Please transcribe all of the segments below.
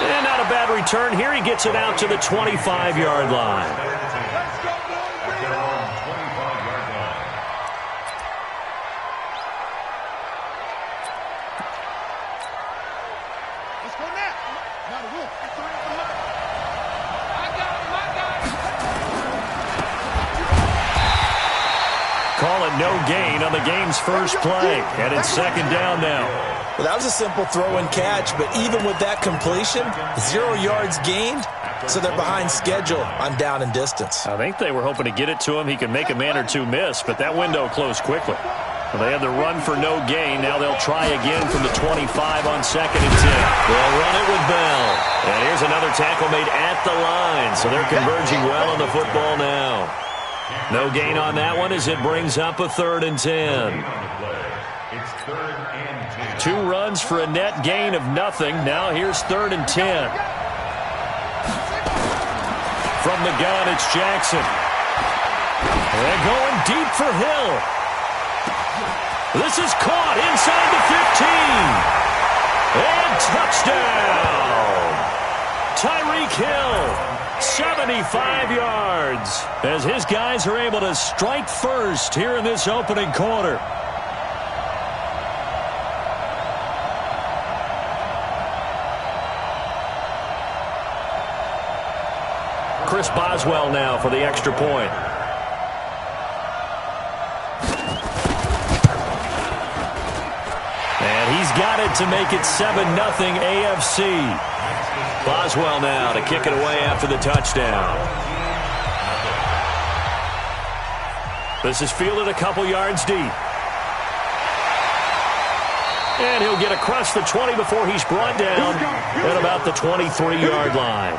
And not a bad return here. He gets it out to the 25-yard line. Call it no gain on the game's first play. And it's second down now. Well, that was a simple throw and catch, but even with that completion, 0 yards gained, so they're behind schedule on down and distance. I think they were hoping to get it to him. He could make a man or two miss, but that window closed quickly. Well, they had the run for no gain. Now they'll try again from the 25 on second and 10. They'll run it with Bell. And here's another tackle made at the line, so they're converging well on the football now. No gain on that one as it brings up a 3rd and 10. Two runs for a net gain of nothing. Now here's 3rd and 10. From the gun, it's Jackson. They're going deep for Hill. This is caught inside the 15. And touchdown! Tyreek Hill. 75 yards as his guys are able to strike first here in this opening quarter. Chris Boswell now for the extra point. And he's got it to make it 7-0 AFC. Boswell now to kick it away after the touchdown. This is fielded a couple yards deep. And he'll get across the 20 before he's brought down at about the 23-yard line.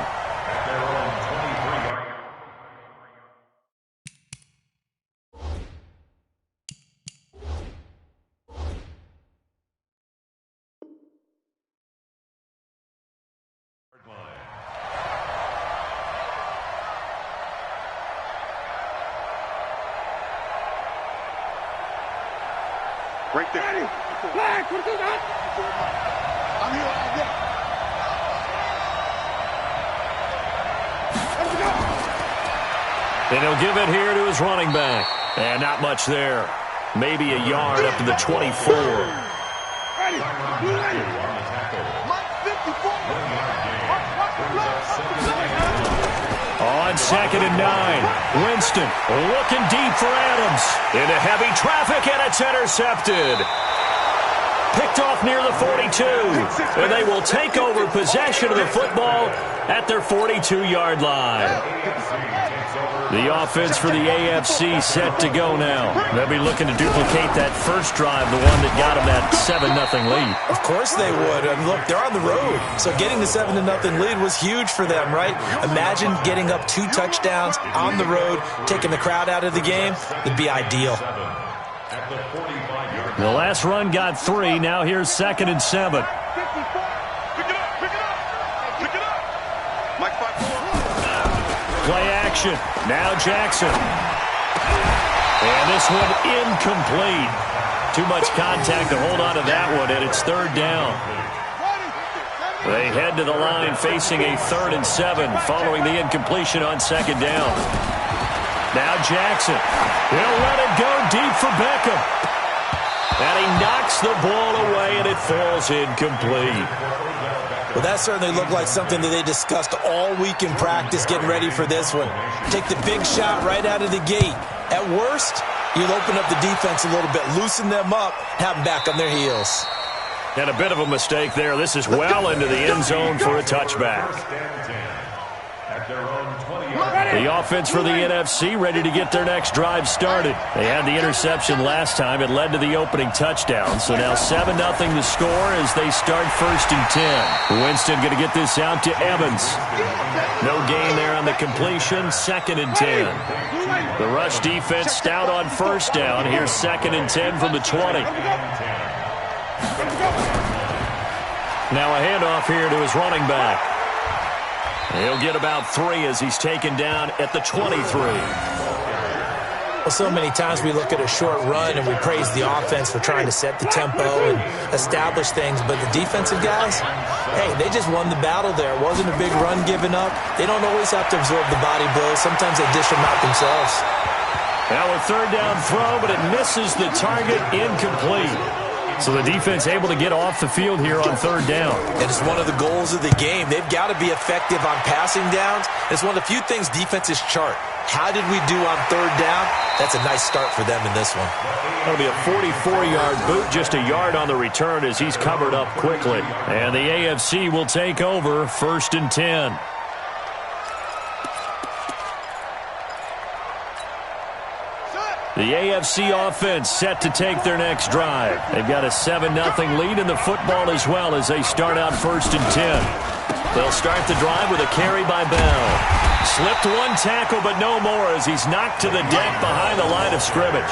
Right there. Flag, what is that? I'm here. And he'll give it here to his running back. And not much there. Maybe a yard up to the 24. Ready. On 2nd and 9. Winston looking deep for Adams. Into heavy traffic, and it's intercepted. Picked off near the 42. And they will take over possession of the football at their 42-yard line. The offense for the AFC set to go now. They'll be looking to duplicate that first drive, the one that got them that 7-0 lead. Of course they would. And look, they're on the road, so getting the 7-0 lead was huge for them, right? Imagine getting up 2 touchdowns on the road, taking the crowd out of the game. It'd be ideal. The last run got 3. Now here's 2nd and 7. Play action. Now Jackson. And this one incomplete. Too much contact to hold on to that one, and it's 3rd down. They head to the line facing a 3rd and 7 following the incompletion on 2nd down. Now Jackson. He'll let it go deep for Beckham. And he knocks the ball away, and it falls incomplete. Well, that certainly looked like something that they discussed all week in practice getting ready for this one. Take the big shot right out of the gate. At worst, you'll open up the defense a little bit, loosen them up, have them back on their heels. And a bit of a mistake there. This is well into the end zone for a touchback. The offense for the NFC ready to get their next drive started. They had the interception last time. It led to the opening touchdown. So now 7-0 the score as they start 1st and 10. Winston going to get this out to Evans. No gain there on the completion. 2nd and 10. The rush defense stout on 1st down. Here's 2nd and 10 from the 20. Now a handoff here to his running back. He'll get about 3 as he's taken down at the 23. Well, so many times we look at a short run and we praise the offense for trying to set the tempo and establish things, but the defensive guys, hey, they just won the battle there. It wasn't a big run given up. They don't always have to absorb the body blows. Sometimes they dish them out themselves. Now a third down throw, but it misses the target, incomplete. So the defense able to get off the field here on third down. And it's one of the goals of the game. They've got to be effective on passing downs. It's one of the few things defenses chart. How did we do on third down? That's a nice start for them in this one. That'll be a 44-yard boot, just a yard on the return as he's covered up quickly. And the AFC will take over 1st and 10. The AFC offense set to take their next drive. They've got a 7-0 lead in the football as well as they start out 1st and 10. They'll start the drive with a carry by Bell. Slipped one tackle, but no more as he's knocked to the deck behind the line of scrimmage.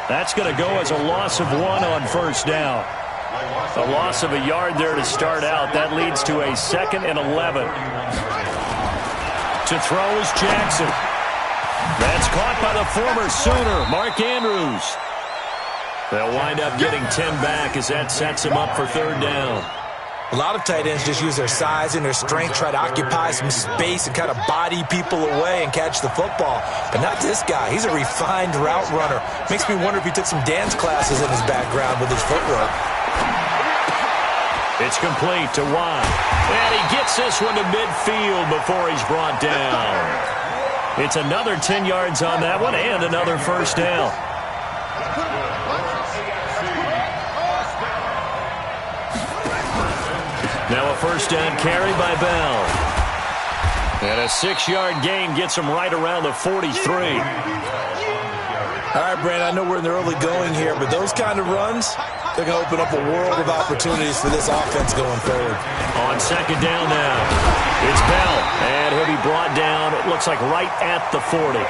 That's going to go as a loss of 1 on 1st down. A loss of a yard there to start out. That leads to a 2nd and 11. To throw is Jackson. That's caught by the former Sooner, Mark Andrews. They'll wind up getting 10 back as that sets him up for third down. A lot of tight ends just use their size and their strength, try to occupy some space and kind of body people away and catch the football. But not this guy. He's a refined route runner. Makes me wonder if he took some dance classes in his background with his footwork. It's complete to Watt. And he gets this one to midfield before he's brought down. It's another 10 yards on that one and another first down. Now a first down carry by Bell. And a 6-yard gain gets him right around the 43. All right, Brandon, I know we're in the early going here, but those kind of runs, they're going to open up a world of opportunities for this offense going forward. On second down now, it's Bell, and he'll be brought down, it looks like right at the 40.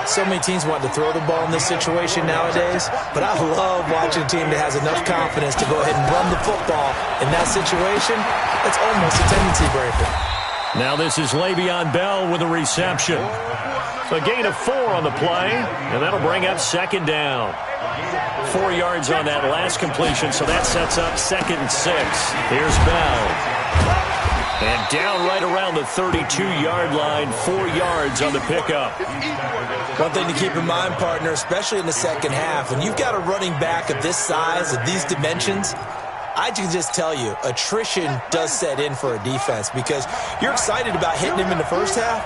So many teams want to throw the ball in this situation nowadays, but I love watching a team that has enough confidence to go ahead and run the football. In that situation, it's almost a tendency breaker. Now this is Le'Veon Bell with a reception. A gain of 4 on the play, and that'll bring up second down. 4 yards on that last completion, so that sets up 2nd and 6. Here's Bell. And down right around the 32-yard line, 4 yards on the pickup. One thing to keep in mind, partner, especially in the second half, when you've got a running back of this size, of these dimensions, I can just tell you, attrition does set in for a defense because you're excited about hitting him in the first half.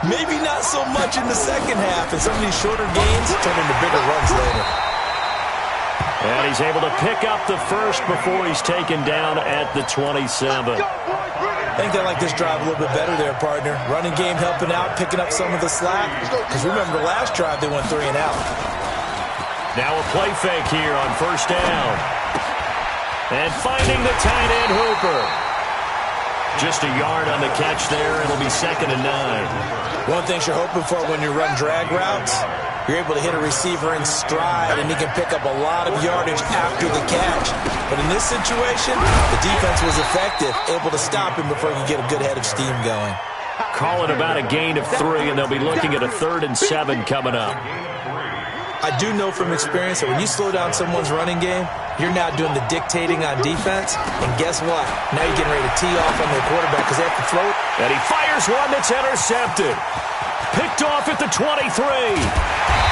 Maybe not so much in the second half, and some of these shorter gains turn into bigger runs later. And he's able to pick up the first before he's taken down at the 27. I think they like this drive a little bit better there, partner. Running game helping out, picking up some of the slack. Because remember, the last drive they went 3 and out. Now a play fake here on first down. And finding the tight end Hooper. Just a yard on the catch there. It'll be 2nd and 9. One thing you're hoping for when you run drag routes, you're able to hit a receiver in stride, and he can pick up a lot of yardage after the catch. But in this situation, the defense was effective, able to stop him before he could get a good head of steam going. Call it about a gain of 3, and they'll be looking at a 3rd and 7 coming up. I do know from experience that when you slow down someone's running game, you're now doing the dictating on defense, and guess what? Now you're getting ready to tee off on their quarterback because they have to throw it. And he fires one that's intercepted. Picked off at the 23.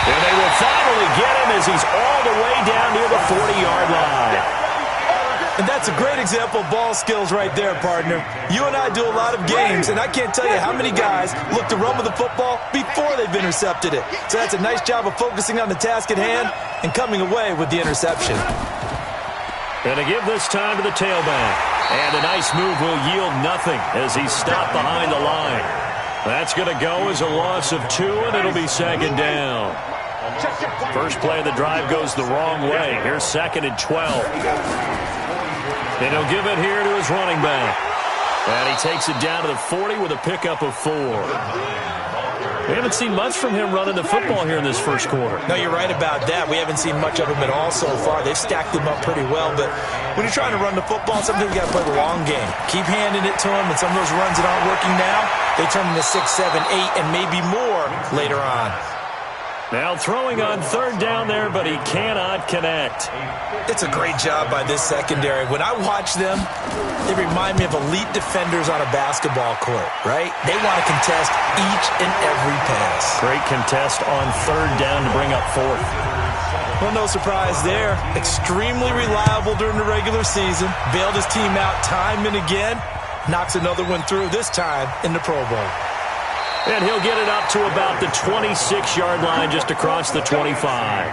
And they will finally get him as he's all the way down near the 40-yard line. And that's a great example of ball skills right there, partner. You and I do a lot of games, and I can't tell you how many guys look to run with the football before they've intercepted it. So that's a nice job of focusing on the task at hand and coming away with the interception. And to give this time to the tailback. And a nice move will yield nothing as he's stopped behind the line. That's going to go as a loss of 2, and it'll be 2nd down. First play of the drive goes the wrong way. Here's 2nd and 12. And he'll give it here to his running back. And he takes it down to the 40 with a pickup of 4. We haven't seen much from him running the football here in this first quarter. No, you're right about that. We haven't seen much of him at all so far. They've stacked him up pretty well, but when you're trying to run the football, sometimes you got to play the long game. Keep handing it to him, and some of those runs that aren't working now, they turn into 6, 7, 8, and maybe more later on. Now throwing on third down there, but he cannot connect. It's a great job by this secondary. When I watch them, they remind me of elite defenders on a basketball court, right? They want to contest each and every pass. Great contest on third down to bring up fourth. Well, no surprise there. Extremely reliable during the regular season. Bailed his team out time and again. Knocks another one through, this time in the Pro Bowl. And he'll get it up to about the 26-yard line, just across the 25.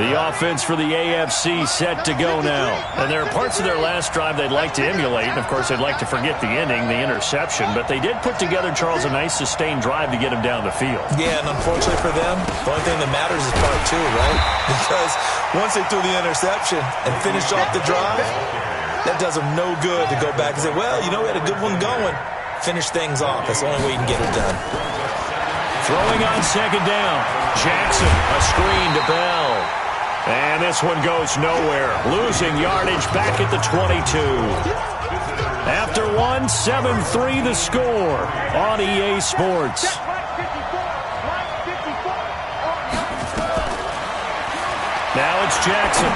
The offense for the AFC set to go now. And there are parts of their last drive they'd like to emulate. And, of course, they'd like to forget the ending, the interception. But they did put together, Charles, a nice sustained drive to get him down the field. Yeah, and unfortunately for them, the only thing that matters is part two, right? Because once they threw the interception and finished off the drive, that does them no good to go back and say, well, you know, we had a good one going. Finish things off. That's the only way you can get it done. Throwing on second down. Jackson, a screen to Bell. And this one goes nowhere. Losing yardage back at the 22. After one, 7-3 the score on EA Sports. Now it's Jackson.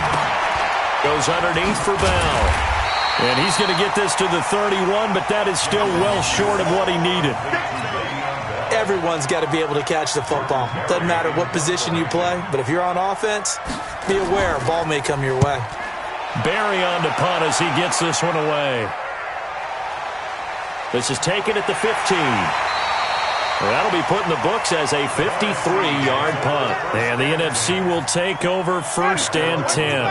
Goes underneath for Bell. And he's going to get this to the 31, but that is still well short of what he needed. Everyone's got to be able to catch the football. Doesn't matter what position you play, but if you're on offense, be aware a ball may come your way. Barry on to punt as he gets this one away. This is taken at the 15. That'll be put in the books as a 53-yard punt. And the NFC will take over first and 10.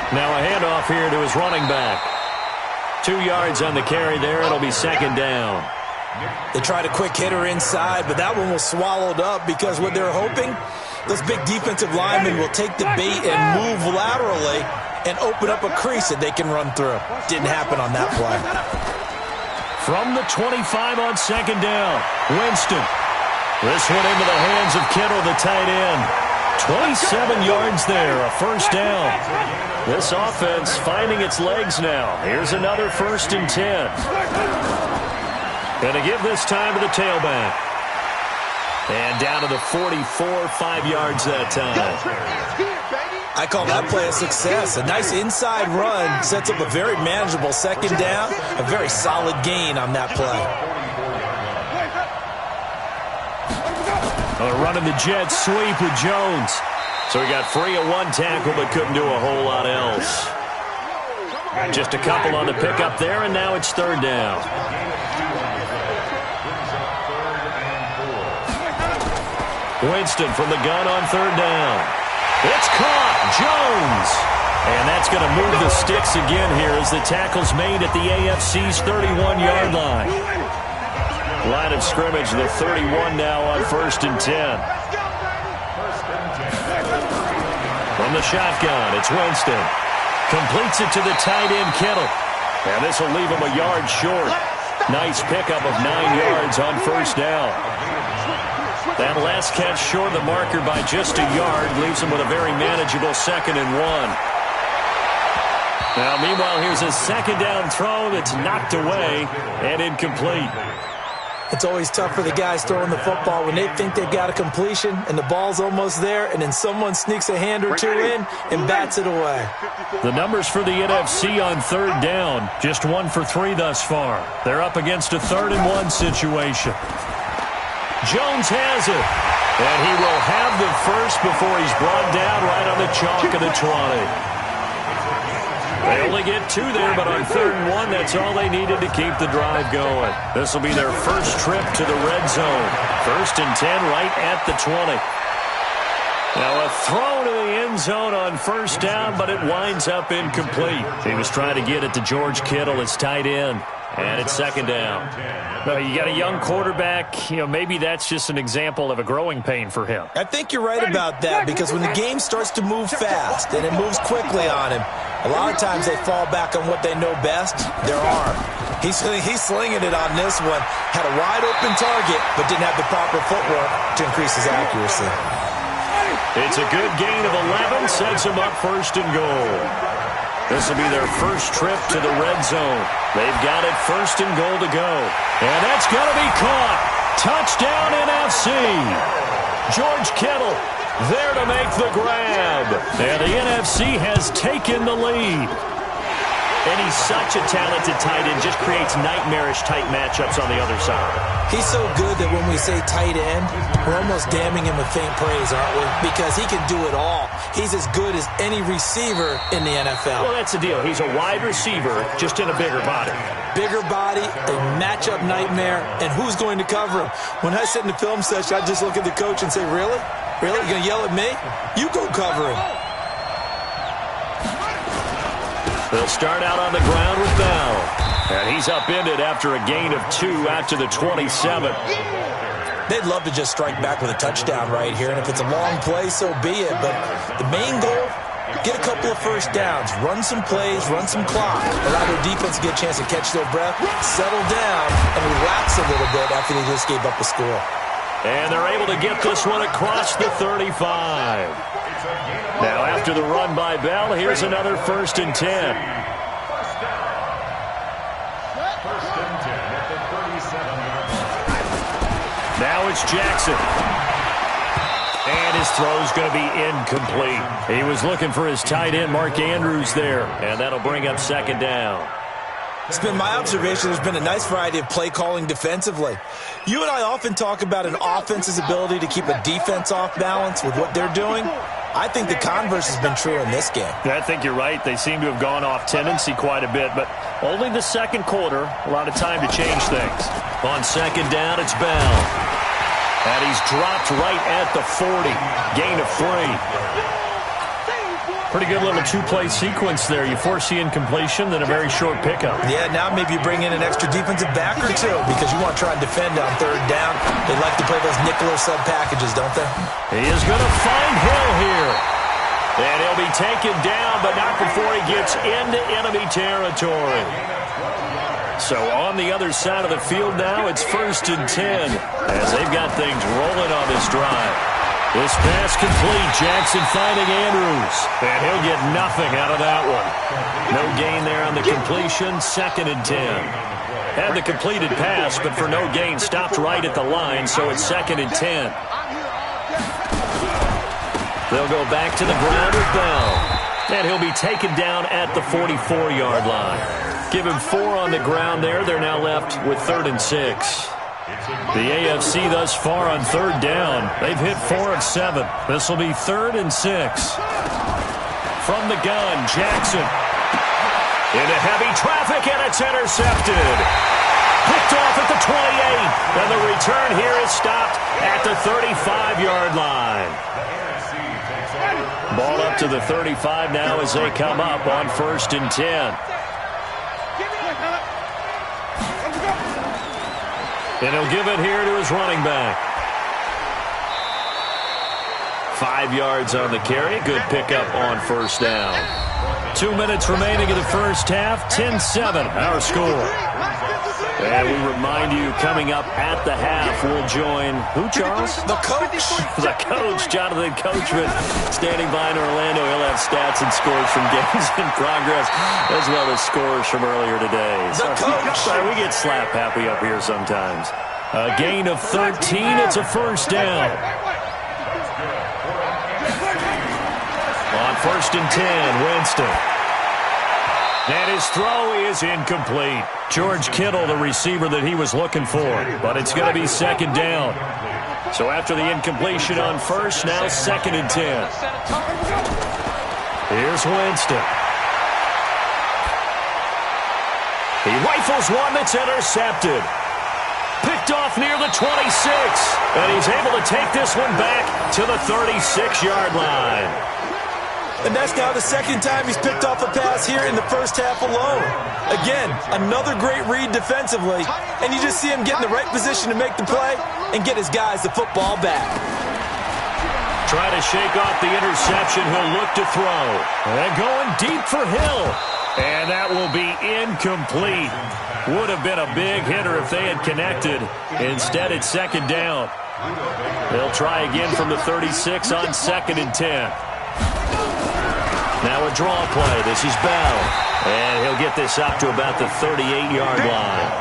Now a handoff here to his running back. 2 yards on the carry there. It'll be second down. They tried a quick hitter inside, but that one was swallowed up because what they're hoping, those big defensive linemen will take the bait and move laterally and open up a crease that they can run through. Didn't happen on that play. From the 25 on second down, Winston. This one into the hands of Kittle, the tight end. 27 yards there, a first down. This offense finding its legs now. Here's another first and 10. Going to give this time to the tailback. And down to the 44, 5 yards that time. I call that play a success. A nice inside run sets up a very manageable second down. A very solid gain on that play. Running the jet sweep with Jones. So he got free of one tackle but couldn't do a whole lot else. Just a couple on the pickup there, and now it's third down. Winston from the gun on third down. It's caught. Jones. And that's going to move the sticks again here as the tackle's made at the AFC's 31-yard line. Line of scrimmage, the 31 now on first and 10. From the shotgun, it's Winston. Completes it to the tight end, Kittle. And this will leave him a yard short. Nice pickup of 9 yards on first down. That last catch short of the marker by just a yard leaves him with a very manageable second and 1. Now, meanwhile, here's a second down throw that's knocked away and incomplete. It's always tough for the guys throwing the football when they think they've got a completion and the ball's almost there, and then someone sneaks a hand or two in and bats it away. The numbers for the NFC on third down, just 1 for 3 thus far. They're up against a 3rd and 1 situation. Jones has it, and he will have the first before he's brought down right on the chalk of the 20. They only get 2 there, but on 3rd and 1, that's all they needed to keep the drive going. This will be their first trip to the red zone. 1st and 10 right at the 20. Now a throw to the end zone on first down, but it winds up incomplete. He was trying to get it to George Kittle, his tight end. And it's second down. Well, you got a young quarterback. Maybe that's just an example of a growing pain for him. I think you're right about that, because when the game starts to move fast and it moves quickly on him, a lot of times they fall back on what they know best, their arm. He's slinging it on this one. Had a wide-open target, but didn't have the proper footwork to increase his accuracy. It's a good gain of 11, sets him up 1st and goal. This will be their first trip to the red zone. They've got it 1st and goal to go. And that's going to be caught. Touchdown NFC. George Kittle there to make the grab. And the NFC has taken the lead. And he's such a talented tight end, just creates nightmarish-type matchups on the other side. He's so good that when we say tight end, we're almost damning him with faint praise, aren't we? Because he can do it all. He's as good as any receiver in the NFL. Well, that's the deal. He's a wide receiver, just in a bigger body. Bigger body, a matchup nightmare, and who's going to cover him? When I sit in the film session, I just look at the coach and say, really? Really? You going to yell at me? You go cover him. They'll start out on the ground with Bell. And he's upended after a gain of 2 out to the 27. They'd love to just strike back with a touchdown right here, and if it's a long play, so be it. But the main goal, get a couple of first downs, run some plays, run some clock, allow their defense to get a chance to catch their breath, settle down, and relax a little bit after they just gave up a score. And they're able to get this one across the 35. Now, after the run by Bell, here's another 1st and 10. Now it's Jackson. And his throw's going to be incomplete. He was looking for his tight end, Mark Andrews, there. And that'll bring up 2nd down. It's been my observation there's been a nice variety of play calling defensively. You and I often talk about an offense's ability to keep a defense off balance with what they're doing. I think the converse has been true in this game. I think you're right. They seem to have gone off tendency quite a bit, but only the 2nd quarter, a lot of time to change things. On 2nd down, it's Bell. And he's dropped right at the 40. Gain of 3. Pretty good little 2-play sequence there. You force the incompletion, then a very short pickup. Yeah, now maybe you bring in an extra defensive back or two because you want to try and defend on 3rd down. They like to play those nickel or sub packages, don't they? He is going to find Hill here. And he'll be taken down, but not before he gets into enemy territory. So on the other side of the field now, it's 1st and 10 as they've got things rolling on this drive. This pass complete. Jackson finding Andrews. And he'll get nothing out of that one. No gain there on the completion. 2nd and 10. Had the completed pass, but for no gain, stopped right at the line, so it's 2nd and 10. They'll go back to the ground with Bell. And he'll be taken down at the 44-yard line. Give him 4 on the ground there. They're now left with 3rd and 6. The AFC thus far on 3rd down. They've hit 4 of 7. This will be 3rd and 6. From the gun, Jackson. Into heavy traffic, and it's intercepted. Picked off at the 28. And the return here is stopped at the 35-yard line. Ball up to the 35 now as they come up on 1st and 10. And he'll give it here to his running back. 5 yards on the carry. Good pickup on 1st down. 2 minutes remaining in the first half. 10-7, our score. And we remind you, coming up at the half, we'll join who, Charles? The coach. The coach, Jonathan Coachman, standing by in Orlando. He'll have stats and scores from games in progress, as well as scores from earlier today. The coach. Sorry, we get slap happy up here sometimes. A gain of 13. It's a 1st down. On 1st and 10, Winston. And his throw is incomplete. George Kittle, the receiver that he was looking for. But it's going to be 2nd down. So after the incompletion on 1st, now 2nd and 10. Here's Winston. He rifles one that's intercepted. Picked off near the 26. And he's able to take this one back to the 36-yard line. And that's now the 2nd time he's picked off a pass here in the first half alone. Again, another great read defensively, and you just see him get in the right position to make the play and get his guys the football back. Try to shake off the interception. He'll look to throw. And going deep for Hill. And that will be incomplete. Would have been a big hitter if they had connected. Instead, it's 2nd down. They'll try again from the 36 on 2nd and 10. Now a draw play. This is Bell. And he'll get this up to about the 38-yard line.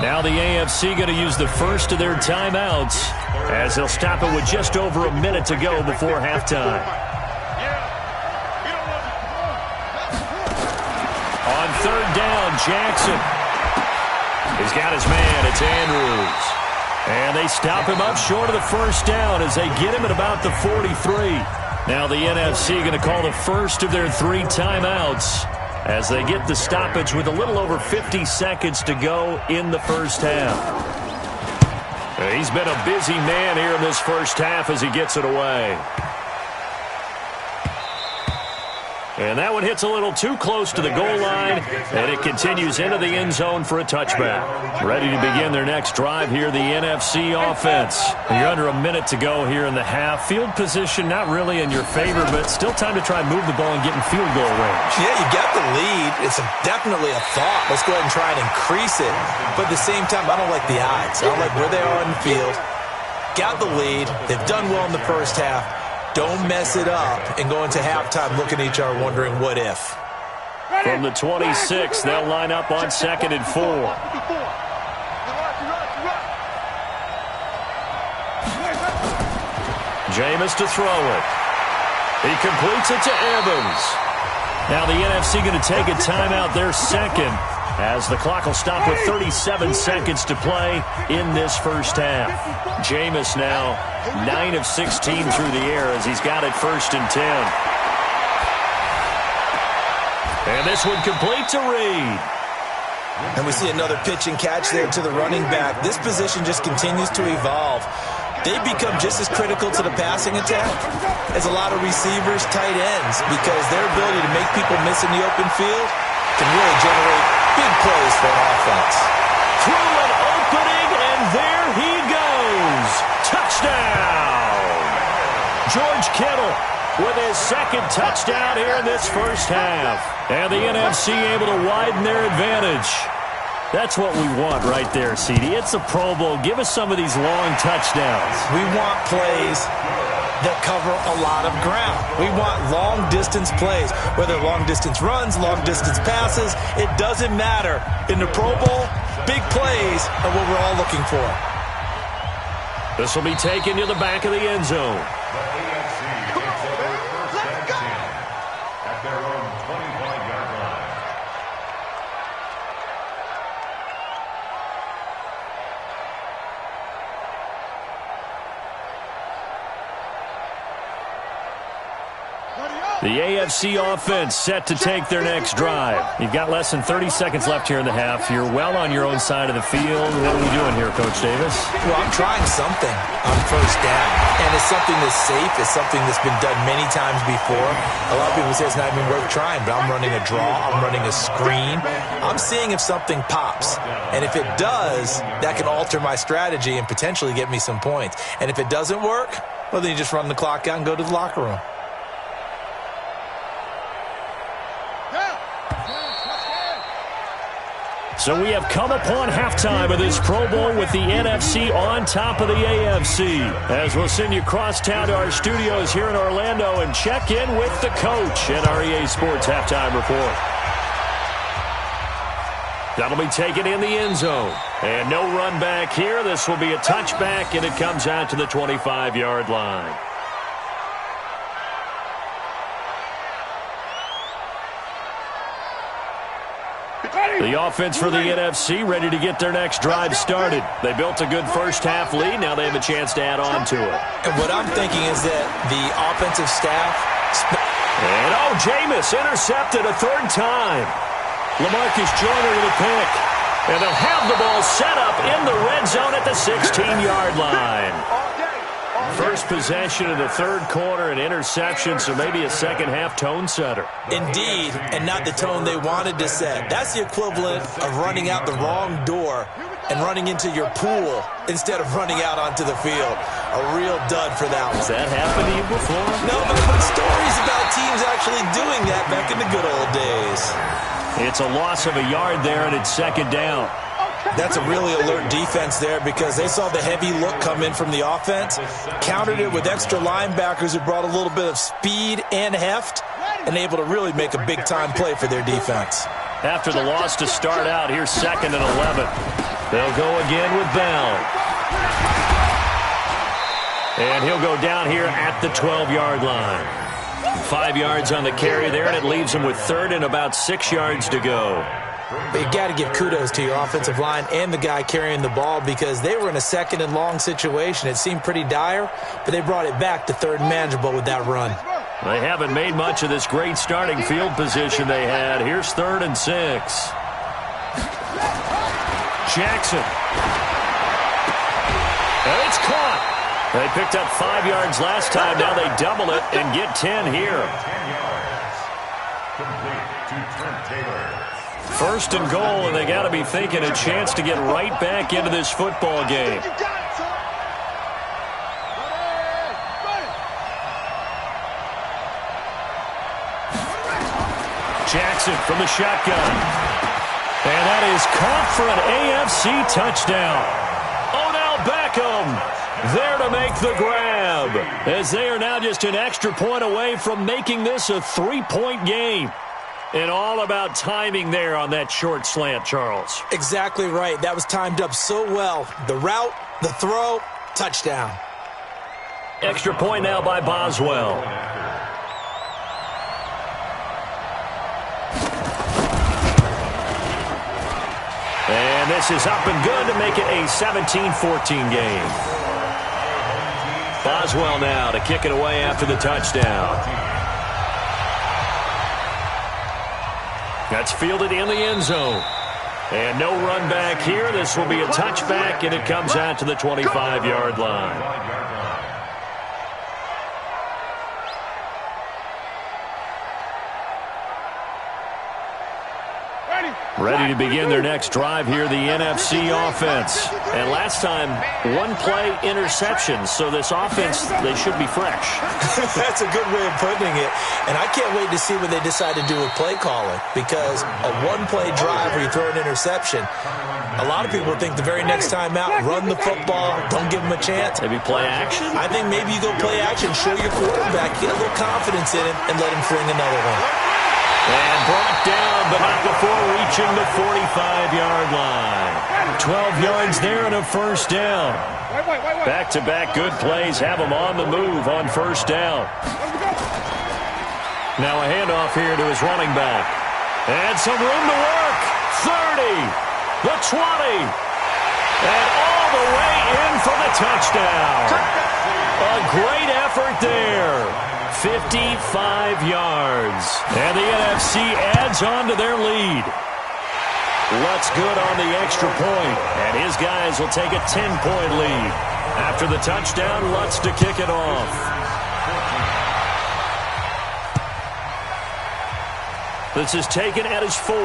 Now the AFC going to use the first of their timeouts as they'll stop it with just over a minute to go before halftime. On third down, Jackson. He's got his man. It's Andrews. And they stop him up short of the first down as they get him at about the 43. Now the NFC going to call the first of their 3 timeouts as they get the stoppage with a little over 50 seconds to go in the first half. He's been a busy man here in this first half as he gets it away. And that one hits a little too close to the goal line, and it continues into the end zone for a touchback. Ready to begin their next drive here, the NFC offense. You're under a minute to go here in the half. Field position not really in your favor, but still time to try and move the ball and get in field goal range. Yeah, you got the lead. It's definitely a thought. Let's go ahead and try and increase it. But at the same time, I don't like the odds. I don't like where they are on the field. Got the lead. They've done well in the first half. Don't mess it up and go into halftime looking at each other wondering what if. From the 26, they'll line up on 2nd and 4. Jameis to throw it. He completes it to Evans. Now the NFC going to take a timeout, their second, as the clock will stop with 37 seconds to play in this first half. Jameis now 9 of 16 through the air as he's got it 1st and 10. And this one complete to Reed. And we see another pitch and catch there to the running back. This position just continues to evolve. They become just as critical to the passing attack as a lot of receivers, tight ends, because their ability to make people miss in the open field can really generate big plays for an offense. Through an opening, and there he goes. Touchdown! George Kittle with his second touchdown here in this first half. And the NFC able to widen their advantage. That's what we want right there, CD. It's a Pro Bowl. Give us some of these long touchdowns. We want plays that cover a lot of ground. We want long-distance plays, whether long-distance runs, long-distance passes. It doesn't matter. In the Pro Bowl, big plays are what we're all looking for. This will be taken to the back of the end zone. The AFC offense set to take their next drive. You've got less than 30 seconds left here in the half. You're well on your own side of the field. What are we doing here, Coach Davis? Well, I'm trying something on first down. And it's something that's safe. It's something that's been done many times before. A lot of people say it's not even worth trying, but I'm running a draw. I'm running a screen. I'm seeing if something pops. And if it does, that can alter my strategy and potentially get me some points. And if it doesn't work, well, then you just run the clock out and go to the locker room. So we have come upon halftime of this Pro Bowl with the NFC on top of the AFC. As we'll send you cross town to our studios here in Orlando and check in with the coach at our EA Sports Halftime Report. That'll be taken in the end zone. And no run back here. This will be a touchback, and it comes out to the 25-yard line. The offense for the NFC ready to get their next drive started. They built a good first-half lead. Now they have a chance to add on to it. And what I'm thinking is that the offensive staff... And, Jameis intercepted a third time. LaMarcus Joyner with a pick. And they'll have the ball set up in the red zone at the 16-yard line. First possession of the third quarter, an interception, so maybe a second-half tone setter. Indeed, and not the tone they wanted to set. That's the equivalent of running out the wrong door and running into your pool instead of running out onto the field. A real dud for that one. Has that happened to you before? No, but I've heard stories about teams actually doing that back in the good old days. It's a loss of a yard there, and it's second down. That's a really alert defense there because they saw the heavy look come in from the offense, countered it with extra linebackers who brought a little bit of speed and heft, and able to really make a big-time play for their defense. After the loss to start out, here's 2nd and 11. They'll go again with Bell. And he'll go down here at the 12-yard line. 5 yards on the carry there, and it leaves him with 3rd and about 6 yards to go. But you got to give kudos to your offensive line and the guy carrying the ball because they were in a 2nd and long situation. It seemed pretty dire, but they brought it back to 3rd and manageable with that run. They haven't made much of this great starting field position they had. Here's 3rd and 6. Jackson. And it's caught. They picked up 5 yards last time. Now they double it and get 10 here. 1st and goal, and they got to be thinking a chance to get right back into this football game. Jackson from the shotgun. And that is caught for an AFC touchdown. Odell Beckham there to make the grab, as they are now just an extra point away from making this a 3-point game. And all about timing there on that short slant, Charles. Exactly right. That was timed up so well. The route, the throw, touchdown. Extra point now by Boswell. And this is up and good to make it a 17-14 game. Boswell now to kick it away after the touchdown. That's fielded in the end zone. And no run back here. This will be a touchback, and it comes out to the 25-yard line. Ready to begin their next drive here, the NFC offense. And last time, 1-play interception. So this offense, they should be fresh. That's a good way of putting it. And I can't wait to see what they decide to do with play calling. Because a 1-play drive where you throw an interception, a lot of people think the very next time out, run the football, don't give them a chance. Maybe play action? I think maybe you go play action, show your quarterback, get a little confidence in him, and let him fling another one. And brought down, but not before reaching the 45-yard line. 12 yards there and a first down. Back-to-back good plays have them on the move on first down. Now a handoff here to his running back. And some room to work. 30, the 20, and all the way in for the touchdown. A great effort there. 55 yards. And the NFC adds on to their lead. Lutz good on the extra point, and his guys will take a 10-point lead. After the touchdown, Lutz to kick it off. This is taken at his 4.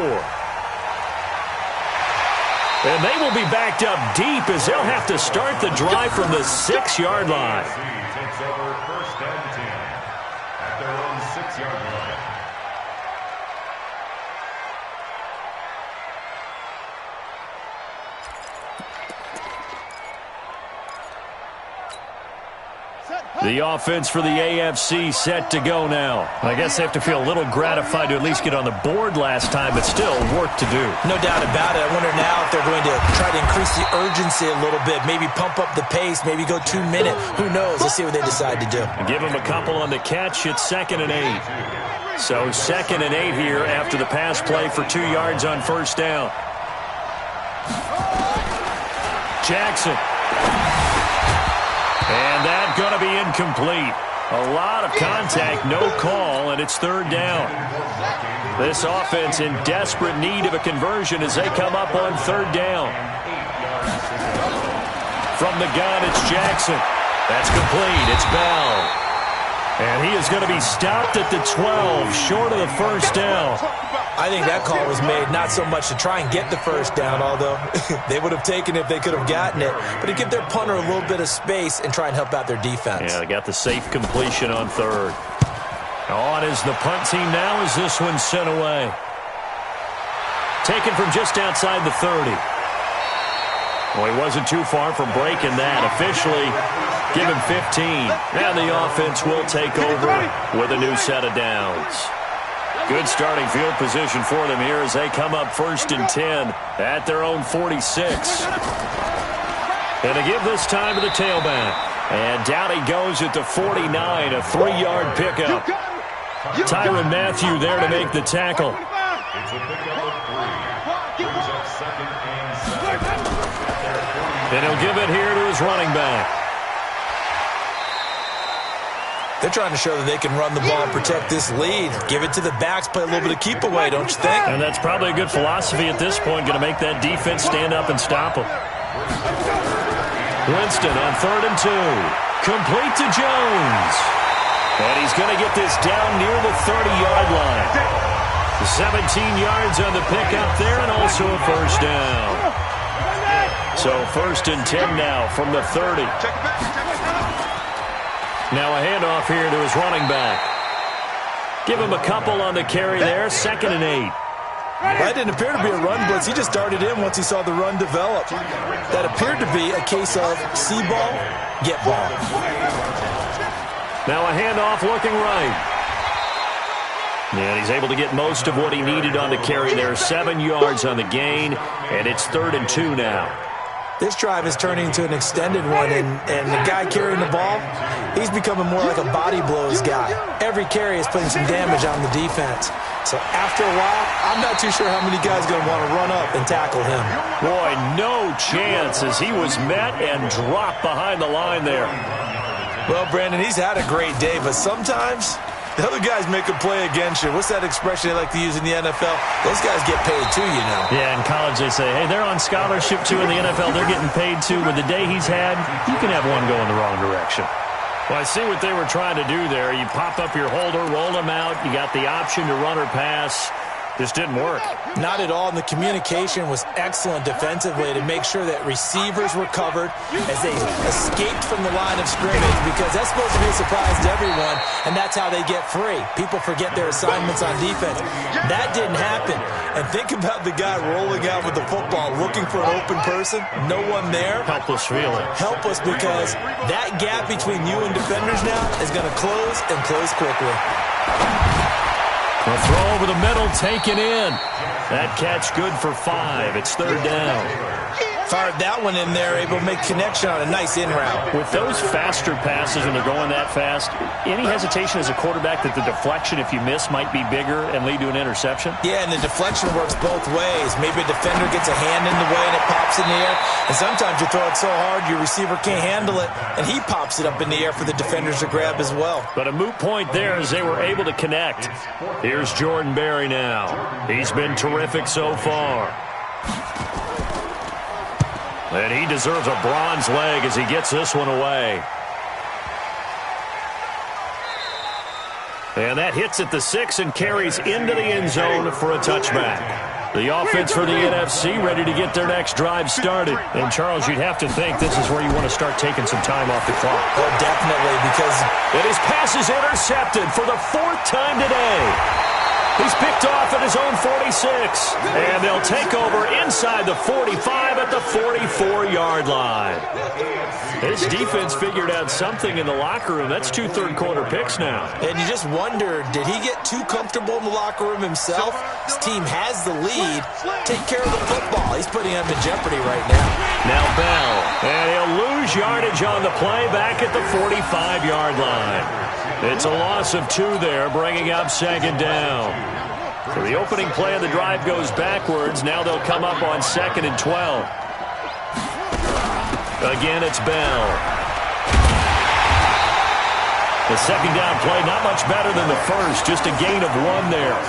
And they will be backed up deep as they'll have to start the drive from the 6-yard line. Takes over 1st and 10 at their own 6-yard line. The offense for the AFC set to go now. I guess they have to feel a little gratified to at least get on the board last time, but still work to do. No doubt about it. I wonder now if they're going to try to increase the urgency a little bit, maybe pump up the pace, maybe go 2 minute. Who knows? Let's see what they decide to do. Give them a couple on the catch. It's 2nd and 8. So 2nd and 8 here after the pass play for 2 yards on first down. Jackson. And that's going to be incomplete. A lot of contact, no call, and it's 3rd down. This offense in desperate need of a conversion as they come up on 3rd down. From the gun, it's Jackson. That's complete. It's Bell. And he is going to be stopped at the 12, short of the first down. I think that call was made not so much to try and get the first down, although they would have taken it if they could have gotten it, but to give their punter a little bit of space and try and help out their defense. Yeah, they got the safe completion on 3rd. On is the punt team now as this one's sent away. Taken from just outside the 30. Well, he wasn't too far from breaking that. Officially, give him 15. And the offense will take over with a new set of downs. Good starting field position for them here as they come up 1st and 10 at their own 46. And to give this time to the tailback. And down he goes at the 49, a 3-yard pickup. Tyrann Mathieu there to make the tackle. It's a pickup of 3. Brings up 2nd and 7. And he'll give it here to his running back. They're trying to show that they can run the ball and protect this lead. Give it to the backs, play a little bit of keep away, don't you think? And that's probably a good philosophy at this point, going to make that defense stand up and stop them. Winston on 3rd and 2. Complete to Jones. And he's going to get this down near the 30-yard line. 17 yards on the pickup there and also a 1st down. So 1st and 10 now from the 30. Now a handoff here to his running back. Give him a couple on the carry there. 2nd and 8. That didn't appear to be a run blitz. He just darted in once he saw the run develop. That appeared to be a case of see ball, get ball. Now a handoff looking right. And he's able to get most of what he needed on the carry there. 7 yards on the gain, and it's 3rd and 2 now. This drive is turning into an extended one, and the guy carrying the ball, he's becoming more like a body blows guy. Every carry is putting some damage on the defense. So after a while, I'm not too sure how many guys are going to want to run up and tackle him. Boy, no chance as he was met and dropped behind the line there. Well, Brandon, he's had a great day, but sometimes the other guys make a play against you. What's that expression they like to use in the NFL? Those guys get paid too, you know. Yeah, in college they say, hey, they're on scholarship too. In the NFL, they're getting paid too. With the day he's had, you can have one go in the wrong direction. Well, I see what they were trying to do there. You pop up your holder, roll him out. You got the option to run or pass. Just didn't work. Not at all, and the communication was excellent defensively to make sure that receivers were covered as they escaped from the line of scrimmage, because that's supposed to be a surprise to everyone, and that's how they get free. People forget their assignments on defense. That didn't happen. And think about the guy rolling out with the football, looking for an open person, no one there. Helpless feeling. Helpless, because that gap between you and defenders now is going to close and close quickly. A throw over the middle, taken in. That catch good for 5. It's 3rd down. Fired that one in there, able to make connection on a nice in route. With those faster passes when they're going that fast, any hesitation as a quarterback that the deflection, if you miss, might be bigger and lead to an interception? Yeah, and the deflection works both ways. Maybe a defender gets a hand in the way and it pops in the air. And sometimes you throw it so hard your receiver can't handle it, and he pops it up in the air for the defenders to grab as well. But a moot point there as they were able to connect. Here's Jordan Berry now. He's been terrific so far. And he deserves a bronze leg as he gets this one away. And that hits at the 6 and carries into the end zone for a touchback. The offense for the NFC ready to get their next drive started. And, Charles, you'd have to think this is where you want to start taking some time off the clock. Oh, definitely, because and his pass is intercepted for the 4th time today. He's picked off at his own 46. And they'll take over inside the 45 at the 44-yard line. His defense figured out something in the locker room. That's 2 third-quarter picks now. And you just wonder, did he get too comfortable in the locker room himself? His team has the lead. Take care of the football. He's putting him in jeopardy right now. Now Bell. And he'll lose yardage on the play back at the 45-yard line. It's a loss of 2 there, bringing up 2nd down. So the opening play of the drive goes backwards. Now they'll come up on 2nd and 12. Again, it's Bell. The 2nd down play, not much better than the first. Just a gain of 1 there.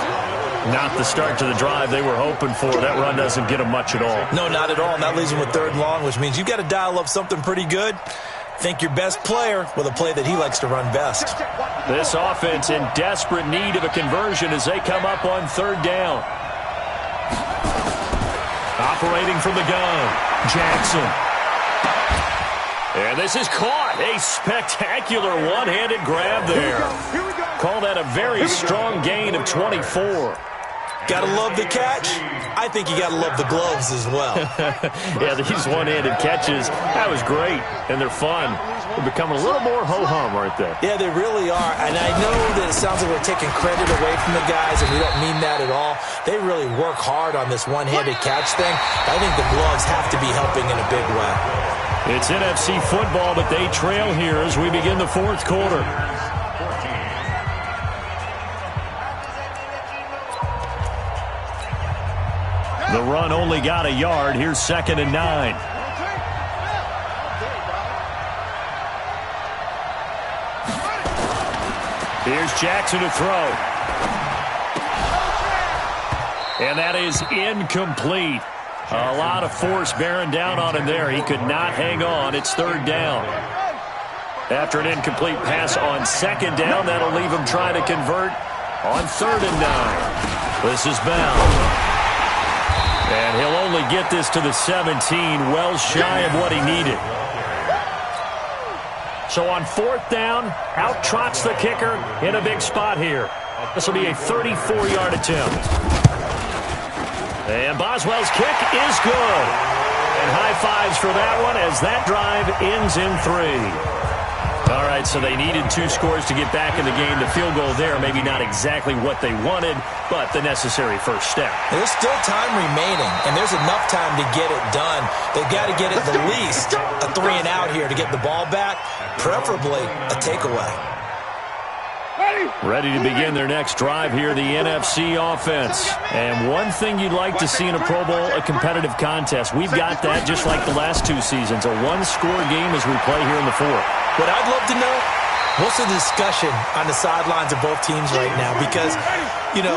Not the start to the drive they were hoping for. That run doesn't get them much at all. No, not at all. And that leaves them with 3rd and long, which means you've got to dial up something pretty good. Think your best player with a play that he likes to run best. This offense in desperate need of a conversion as they come up on 3rd down. Operating from the gun, Jackson. And this is caught. A spectacular one-handed grab there. Call that a very strong gain of 24. Gotta love the catch. I think you gotta love the gloves as well. Yeah, these one-handed catches, that was great, and they're fun. They're becoming a little more ho-hum, aren't they? Yeah, they really are, and I know that it sounds like we're taking credit away from the guys, and we don't mean that at all. They really work hard on this one-handed catch thing. I think the gloves have to be helping in a big way. It's NFC football, but they trail here as we begin the fourth quarter. The run only got a yard. Here's 2nd and 9. Here's Jackson to throw. And that is incomplete. A lot of force bearing down on him there. He could not hang on. It's 3rd down. After an incomplete pass on 2nd down, that'll leave him trying to convert on 3rd and 9. This is Bell. And he'll only get this to the 17, well shy of what he needed. So on 4th down, out trots the kicker in a big spot here. This will be a 34-yard attempt. And Boswell's kick is good. And high fives for that one as that drive ends in 3. All right, so they needed 2 scores to get back in the game. The field goal there, maybe not exactly what they wanted, but the necessary first step. There's still time remaining, and there's enough time to get it done. They've got to get it the least a 3 and out here to get the ball back, preferably a takeaway. Ready to begin their next drive here, the NFC offense. And one thing you'd like to see in a Pro Bowl, a competitive contest. We've got that just like the last 2 seasons, a 1-score game as we play here in the 4th. What I'd love to know, what's the discussion on the sidelines of both teams right now? Because, you know,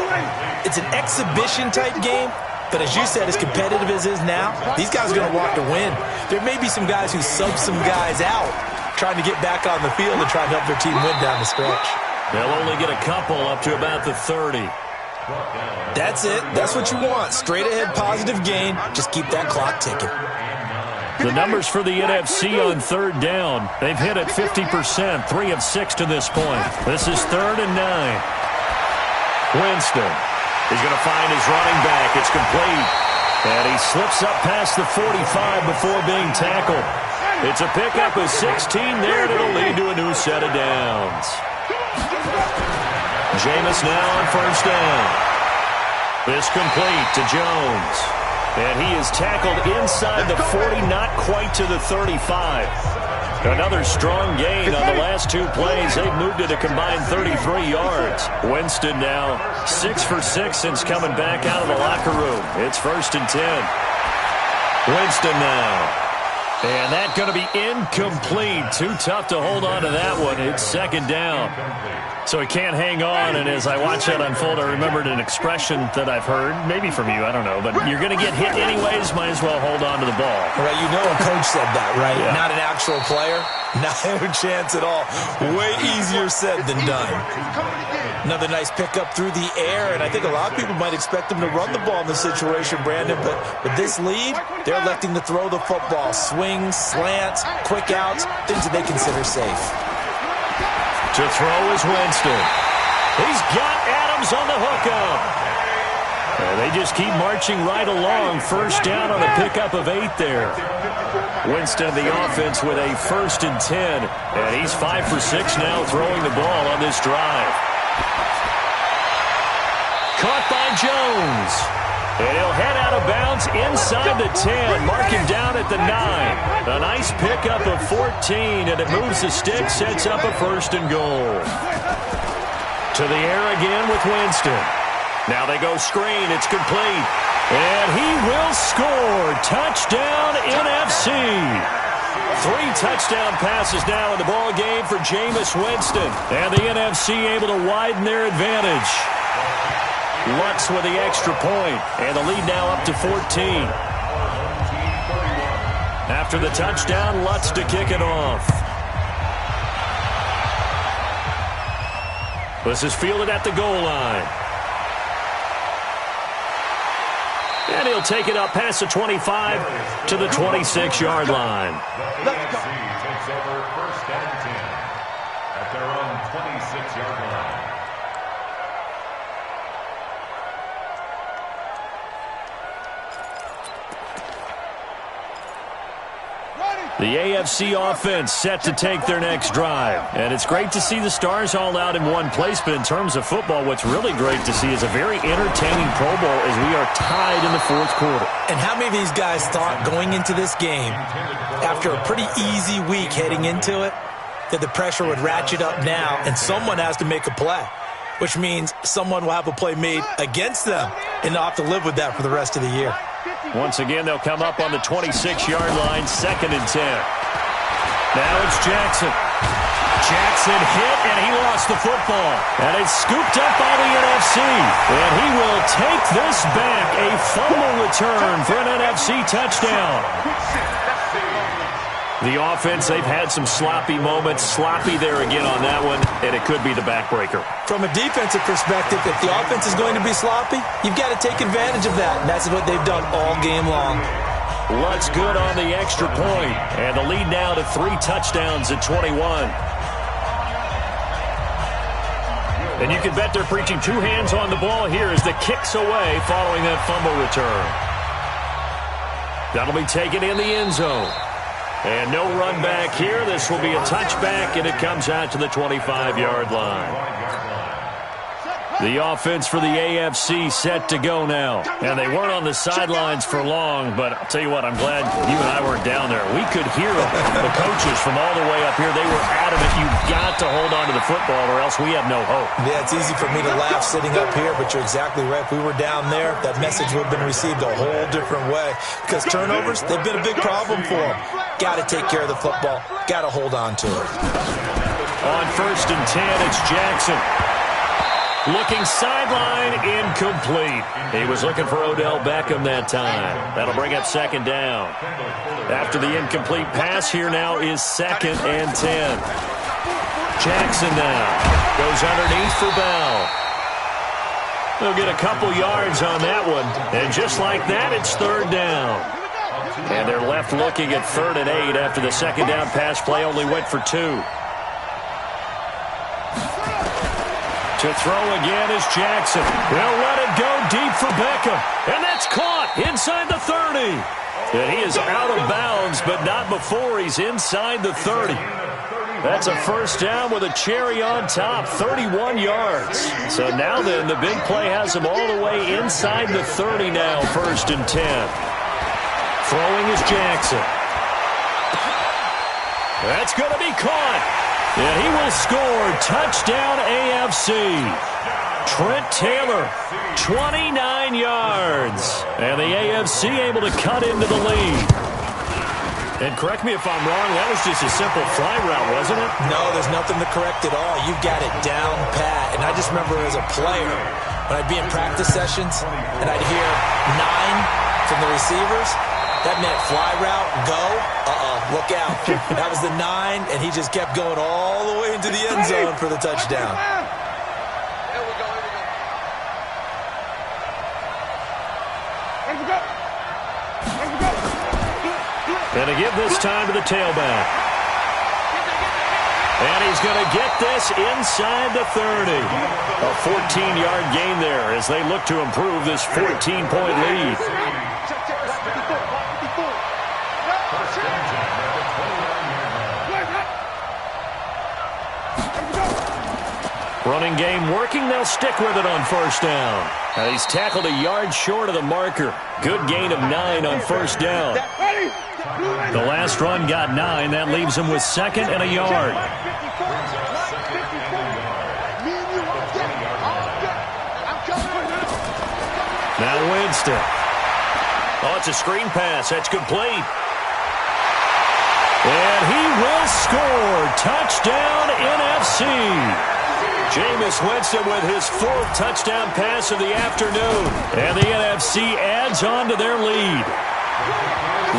it's an exhibition-type game, but as you said, as competitive as it is now, these guys are going to walk to win. There may be some guys who sub some guys out, trying to get back on the field and try to help their team win down the stretch. They'll only get a couple up to about the 30. That's it. That's what you want. Straight ahead, positive gain. Just keep that clock ticking. The numbers for the NFC on 3rd down. They've hit it 50%, 3 of 6 to this point. This is 3rd and 9. Winston is going to find his running back. It's complete. And he slips up past the 45 before being tackled. It's a pickup of 16 there, and it'll lead to a new set of downs. Jameis now on 1st down. This complete to Jones. And he is tackled inside the 40, not quite to the 35. Another strong gain on the last 2 plays. They've moved it a combined 33 yards. Winston now 6 for 6 since coming back out of the locker room. It's 1st and 10. Winston now. And that's going to be incomplete. Too tough to hold on to that one. It's 2nd down. So he can't hang on, and as I watch that unfold, I remembered an expression that I've heard, maybe from you, I don't know, but you're going to get hit anyways, might as well hold on to the ball. Right, you know a coach said that, right? Yeah. Not an actual player. Not a chance at all. Way easier said than done. Another nice pickup through the air, and I think a lot of people might expect them to run the ball in this situation, Brandon, but with this lead, they're electing to throw the football. Swings, slants, quick outs, things that they consider safe. To throw is Winston. He's got Adams on the hookup. And they just keep marching right along. 1st down on a pickup of 8 there. Winston, the offense, with a 1st and 10. And he's 5 for 6 now throwing the ball on this drive. Caught by Jones. And he'll head out of bounds inside the 10. Mark him down at the 9. A nice pickup of 14, and it moves the stick, sets up a 1st and goal. To the air again with Winston. Now they go screen. It's complete. And he will score. Touchdown, NFC. 3 touchdown passes now in the ball game for Jameis Winston. And the NFC able to widen their advantage. Lutz with the extra point, and the lead now up to 14. After the touchdown, Lutz to kick it off. This is fielded at the goal line. And he'll take it up past the 25 to the 26-yard line. takes over 1st and 10 at their own 26-yard line. The AFC offense set to take their next drive. And it's great to see the stars all out in one place, but in terms of football, what's really great to see is a very entertaining Pro Bowl as we are tied in the fourth quarter. And how many of these guys thought going into this game, after a pretty easy week heading into it, that the pressure would ratchet up now and someone has to make a play, which means someone will have a play made against them and they'll have to live with that for the rest of the year. Once again, they'll come up on the 26-yard line, 2nd and 10. Now it's Jackson. Jackson hit, and he lost the football. And it's scooped up by the NFC. And he will take this back. A fumble return for an NFC touchdown. The offense, they've had some sloppy moments. Sloppy there again on that one, and it could be the backbreaker. From a defensive perspective, if the offense is going to be sloppy, you've got to take advantage of that, and that's what they've done all game long. Lutz good on the extra point, and the lead now to 3 touchdowns at 21. And you can bet they're preaching 2 hands on the ball here as the kick's away following that fumble return. That'll be taken in the end zone. And no run back here. This will be a touchback, and it comes out to the 25-yard line. The offense for the AFC set to go now. And they weren't on the sidelines for long, but I'll tell you what, I'm glad you and I weren't down there. We could hear the coaches from all the way up here. They were adamant, you've got to hold on to the football or else we have no hope. Yeah, it's easy for me to laugh sitting up here, but you're exactly right. If we were down there, that message would have been received a whole different way. Because turnovers, they've been a big problem for them. Got to take care of the football. Got to hold on to it. On 1st and 10, it's Jackson. Looking sideline, incomplete. He was looking for Odell Beckham that time. That'll bring up 2nd down. After the incomplete pass, here now is 2nd and 10. Jackson now goes underneath for Bell. They'll get a couple yards on that one. And just like that, it's 3rd down. And they're left looking at 3rd and 8 after the 2nd down pass play only went for 2. To throw again is Jackson. They'll let it go deep for Beckham. And that's caught inside the 30. And he is out of bounds, but not before he's inside the 30. That's a 1st down with a cherry on top, 31 yards. So now then, the big play has him all the way inside the 30 now, 1st and 10. Throwing is Jackson. That's going to be caught. And he will score. Touchdown AFC. Trent Taylor, 29 yards. And the AFC able to cut into the lead. And correct me if I'm wrong, that was just a simple fly route, wasn't it? No, there's nothing to correct at all. You've got it down pat. And I just remember as a player, when I'd be in practice sessions, and I'd hear 9 from the receivers, that meant fly route, go, look out. That was the 9, and he just kept going all the way into the end zone for the touchdown. And to give this time to the tailback. And he's going to get this inside the 30. A 14-yard gain there as they look to improve this 14-point lead. Running game working. They'll stick with it on 1st down. Now he's tackled a yard short of the marker. Good gain of 9 on 1st down. The last run got 9. That leaves him with 2nd and a yard. Now Winston. Oh, it's a screen pass. That's complete. And he will score. Touchdown NFC. Jameis Winston with his 4th touchdown pass of the afternoon. And the NFC adds on to their lead.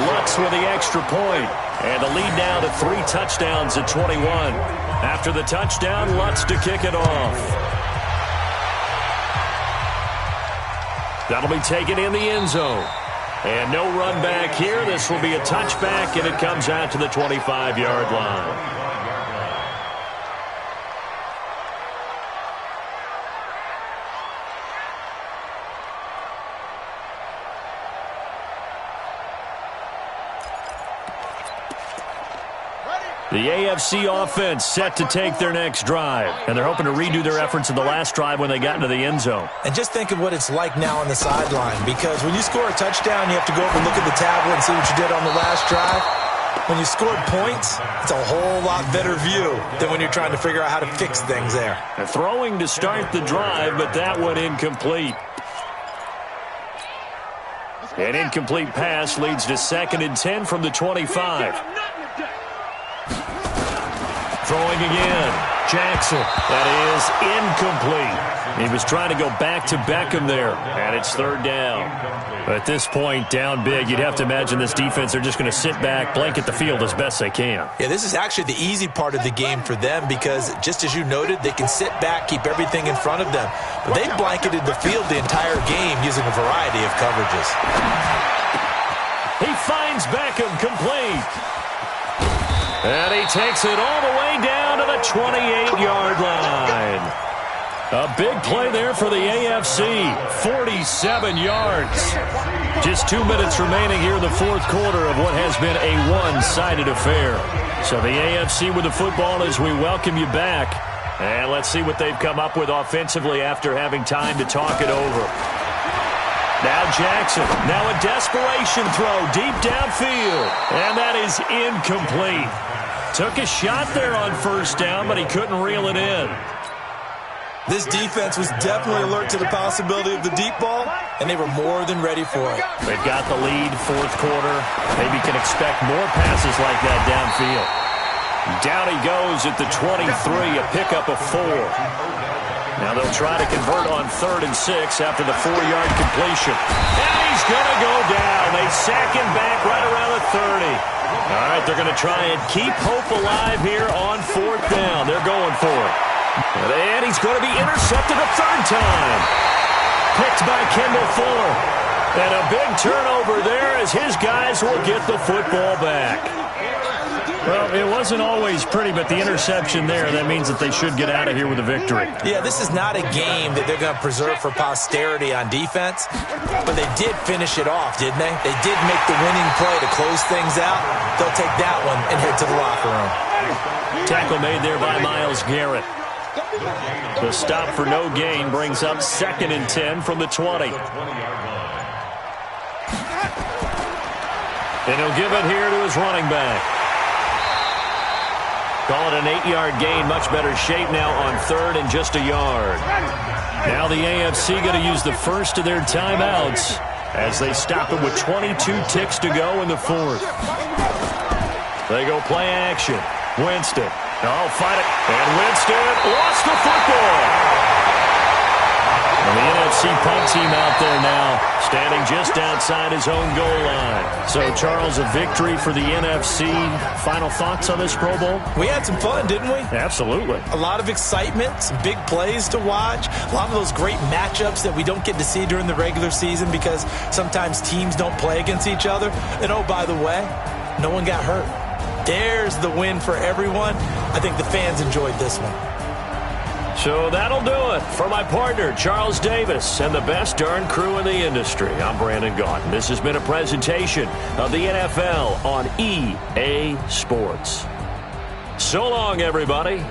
Lutz with the extra point. And the lead now to 3 touchdowns at 21. After the touchdown, Lutz to kick it off. That'll be taken in the end zone. And no run back here. This will be a touchback, and it comes out to the 25-yard line. The AFC offense set to take their next drive, and they're hoping to redo their efforts in the last drive when they got into the end zone. And just think of what it's like now on the sideline, because when you score a touchdown, you have to go over and look at the tablet and see what you did on the last drive. When you scored points, it's a whole lot better view than when you're trying to figure out how to fix things there. They're throwing to start the drive, but that one incomplete. An incomplete pass leads to 2nd and 10 from the 25. Throwing again. Jackson. That is incomplete. He was trying to go back to Beckham there, and it's 3rd down. At this point, down big, you'd have to imagine this defense, they're just going to sit back, blanket the field as best they can. Yeah, this is actually the easy part of the game for them because, just as you noted, they can sit back, keep everything in front of them. But they blanketed the field the entire game using a variety of coverages. He finds Beckham complete. And he takes it all the way down to the 28-yard line. A big play there for the AFC. 47 yards. Just 2 minutes remaining here in the 4th quarter of what has been a one-sided affair. So the AFC with the football as we welcome you back. And let's see what they've come up with offensively after having time to talk it over. Now Jackson. Now a desperation throw deep downfield. And that is incomplete. Took a shot there on 1st down, but he couldn't reel it in. This defense was definitely alert to the possibility of the deep ball, and they were more than ready for it. They've got the lead, 4th quarter. Maybe can expect more passes like that downfield. Down he goes at the 23, a pickup of 4. Now they'll try to convert on 3rd and 6 after the 4-yard completion. And he's going to go down. They sack him back right around the 30. All right, they're going to try and keep hope alive here on 4th down. They're going for it. And he's going to be intercepted a 3rd time. Picked by Kendall Fuller. And a big turnover there as his guys will get the football back. Well, it wasn't always pretty, but the interception there, that means that they should get out of here with a victory. Yeah, this is not a game that they're going to preserve for posterity on defense, but they did finish it off, didn't they? They did make the winning play to close things out. They'll take that one and head to the locker room. Tackle made there by Myles Garrett. The stop for no gain brings up 2nd and 10 from the 20. And he'll give it here to his running back. Call it an 8-yard gain. Much better shape now on 3rd and just a yard. Now the AFC going to use the first of their timeouts as they stop it with 22 ticks to go in the 4th. They go play action. Winston. Oh, fight it. And Winston lost the football. And the NFC punt team out there now, standing just outside his own goal line. So, Charles, a victory for the NFC. Final thoughts on this Pro Bowl? We had some fun, didn't we? Absolutely. A lot of excitement, some big plays to watch, a lot of those great matchups that we don't get to see during the regular season because sometimes teams don't play against each other. And, oh, by the way, no one got hurt. There's the win for everyone. I think the fans enjoyed this one. So that'll do it for my partner, Charles Davis, and the best darn crew in the industry. I'm Brandon Gaudin. This has been a presentation of the NFL on EA Sports. So long, everybody.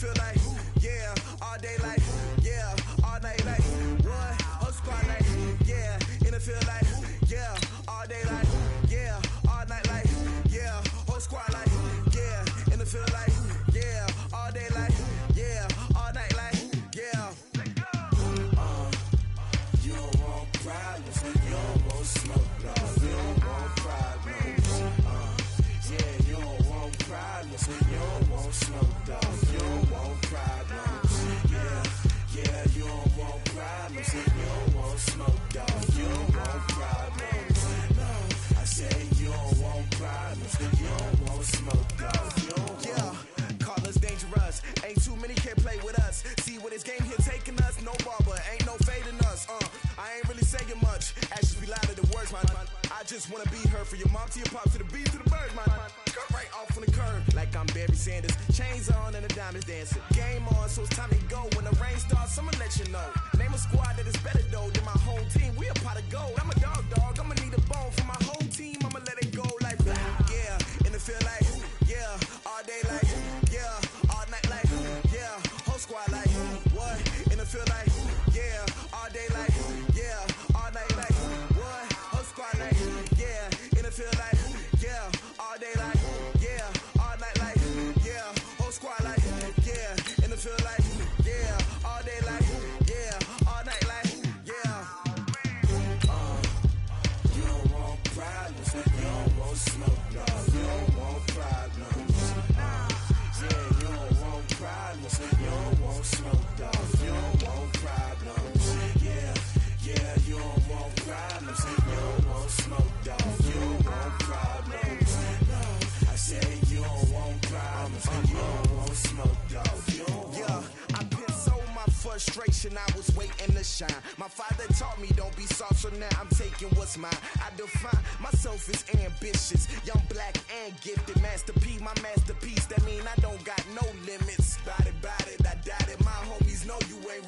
feel like, yeah, all day like, yeah, all night like, what? Whole squad like, yeah, in the field like, yeah, all day like, yeah, all night like, yeah, whole squad like, yeah, in the field like, yeah, all day like, yeah, all night like, yeah. You don't want problems, you don't want smoke, no, you don't want problems. Yeah, you don't want problems, you don't want smoke, dog, you don't want problems. Yeah, you don't want problems, you don't want smoke, dog, you don't want problems. No, I say you don't want problems, you don't want smoke, dog, you don't want. Yeah, call us dangerous, ain't too many can play with us. See where this game here taking us, no barber, ain't no fading us. I ain't really saying much, actions be louder than words, man. I just wanna be heard from your mom to your pop to the beat to the birds, man. Cut right off on the curb, like I'm Barry Sanders. Chains on and the diamonds dancing. Game on, so it's time to go. When the rain starts, I'ma let you know. Name a squad that is better though than my whole team. We a pot of gold. I'm a dog, I'ma need a bone for my whole team. I'ma let it go like, yeah, in the field like, yeah, all day like, yeah, all night like, yeah, whole squad like, what? In the field like, yeah, all day like, yeah, all night like, what? Whole squad like, yeah, in the field like, yeah, all day like, yeah, all night like, yeah, whole squad like, yeah, in the field like, yeah, all day like, yeah, all night like, yeah. You don't want problems, you don't want smoke, no, you don't want problems. Yeah, you don't want problems, you don't want smoke, dog, you don't want problems. Yeah, you don't want problems, you don't want smoke, dog, you don't want problems. No, I say you don't want problems, you don't want smoke, dog, you don't want. Yeah, I've been so my frustration, I was waiting to shine. My father taught me don't be soft, so now I'm taking what's mine. I define myself as ambitious, young, black, and gifted. Master P, my masterpiece, that mean I don't got no limits. Bout it, I doubt it, my homies know you ain't